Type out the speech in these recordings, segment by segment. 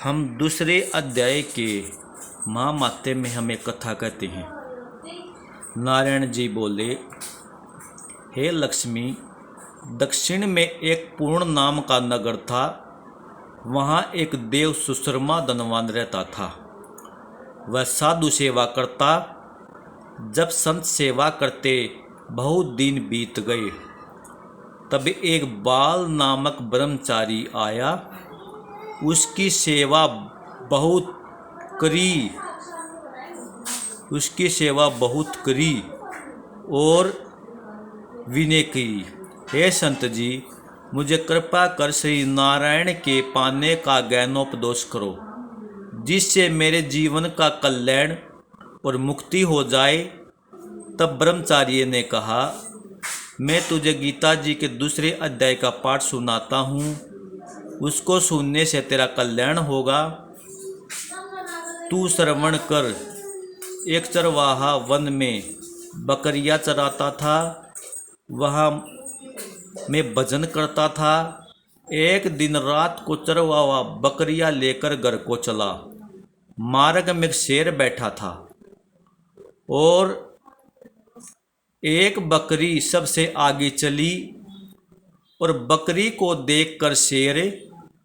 हम दूसरे अध्याय के महामाते में हमें कथा कहते हैं। नारायण जी बोले, हे लक्ष्मी, दक्षिण में एक पूर्ण नाम का नगर था। वहाँ एक देव सुश्रमा धनवान रहता था। वह साधु सेवा करता। जब संत सेवा करते बहुत दिन बीत गए, तब एक बाल नामक ब्रह्मचारी आया। उसकी सेवा बहुत करी और विनय की। हे संत जी, मुझे कृपा कर श्री नारायण के पाने का ज्ञानोपदेश करो, जिससे मेरे जीवन का कल्याण और मुक्ति हो जाए। तब ब्रह्मचारी ने कहा, मैं तुझे गीता जी के दूसरे अध्याय का पाठ सुनाता हूँ। उसको सुनने से तेरा कल्याण होगा। तू श्रवण कर। एक चरवाहा वन में बकरियां चराता था। वहाँ मैं भजन करता था। एक दिन रात को चरवाहा बकरियां लेकर घर को चला। मार्ग में एक शेर बैठा था और एक बकरी सबसे आगे चली और बकरी को देखकर शेर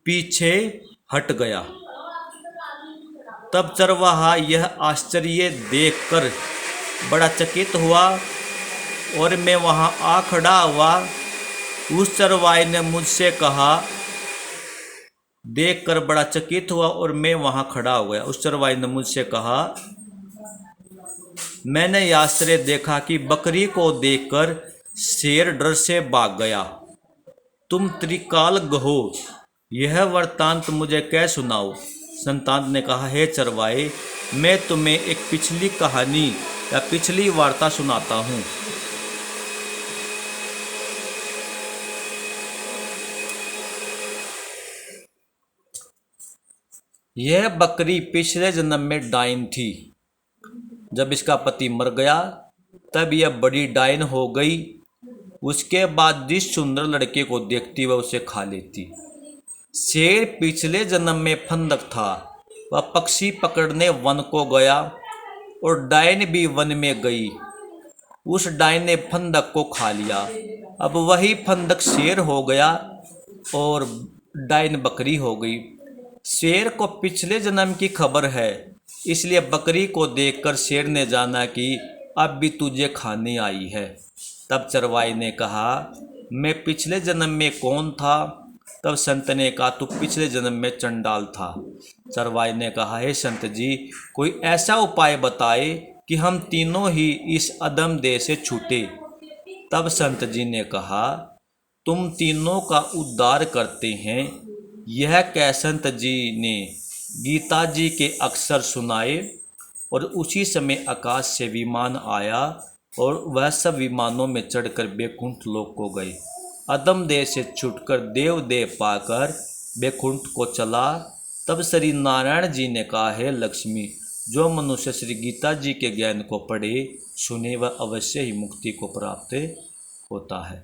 पीछे हट गया। तब चरवाहा यह आश्चर्य देखकर बड़ा चकित हुआ और मैं वहाँ आ खड़ा हुआ। उस चरवाहे ने मुझसे कहा, देखकर बड़ा चकित हुआ और मैं वहाँ खड़ा हो गया। उस चरवाहे ने मुझसे कहा, मैंने यह आश्चर्य देखा कि बकरी को देखकर शेर डर से भाग गया। तुम त्रिकाल गहो, यह वृत्तांत मुझे क्या सुनाओ। संतान ने कहा, हे चरवाहे, मैं तुम्हें एक पिछली कहानी या पिछली वार्ता सुनाता हूँ। यह बकरी पिछले जन्म में डाइन थी। जब इसका पति मर गया, तब यह बड़ी डाइन हो गई। उसके बाद जिस सुंदर लड़के को देखती वह उसे खा लेती। शेर पिछले जन्म में फंदक था। वह पक्षी पकड़ने वन को गया और डाइन भी वन में गई। उस डाइन ने फंदक को खा लिया। अब वही फंदक शेर हो गया और डाइन बकरी हो गई। शेर को पिछले जन्म की खबर है, इसलिए बकरी को देखकर शेर ने जाना कि अब भी तुझे खाने आई है। तब चरवाहे ने कहा, मैं पिछले जन्म में कौन था। तब संत ने कहा, तू पिछले जन्म में चंडाल था। चरवाहे ने कहा, हे संत जी, कोई ऐसा उपाय बताए कि हम तीनों ही इस अधम देह से छूटे। तब संत जी ने कहा, तुम तीनों का उद्धार करते हैं। यह कह संत जी ने गीता जी के अक्षर सुनाए और उसी समय आकाश से विमान आया और वह सब विमानों में चढ़कर बैकुंठ लोक को गए। अधम देह से छूटकर देव देह पाकर बैकुंठ को चला। तब श्री नारायण जी ने कहा, हे लक्ष्मी, जो मनुष्य श्री गीता जी के ज्ञान को पढ़े सुने वह अवश्य ही मुक्ति को प्राप्त होता है।